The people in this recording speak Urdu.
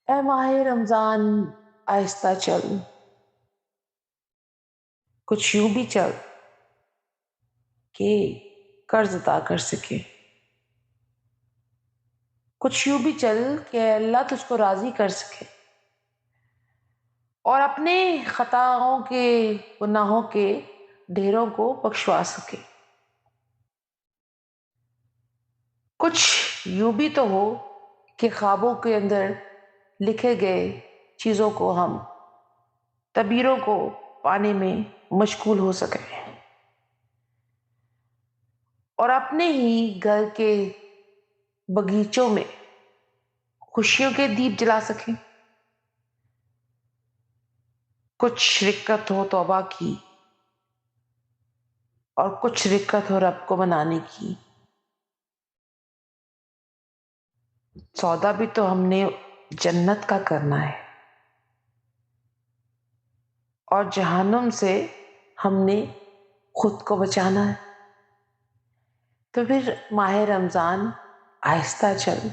اے ماہ رمضان آہستہ چل، کچھ یوں بھی چل کہ قرض ادا کر سکے، کچھ یوں بھی چل کہ اللہ تجھ کو راضی کر سکے اور اپنے خطاؤں کے، گناہوں کے ڈھیروں کو بخشوا سکے۔ کچھ یوں بھی تو ہو کہ خوابوں کے اندر لکھے گئے چیزوں کو ہم، تعبیروں کو پانے میں مشغول ہو سکیں اور اپنے ہی گھر کے باغیچوں میں خوشیوں کے دیپ جلا سکیں۔ کچھ رکت ہو توبہ کی اور کچھ رکت ہو رب کو منانے کی۔ سودا بھی تو ہم نے جنت کا کرنا ہے اور جہنم سے ہم نے خود کو بچانا ہے۔ تو پھر ماہ رمضان آہستہ چل،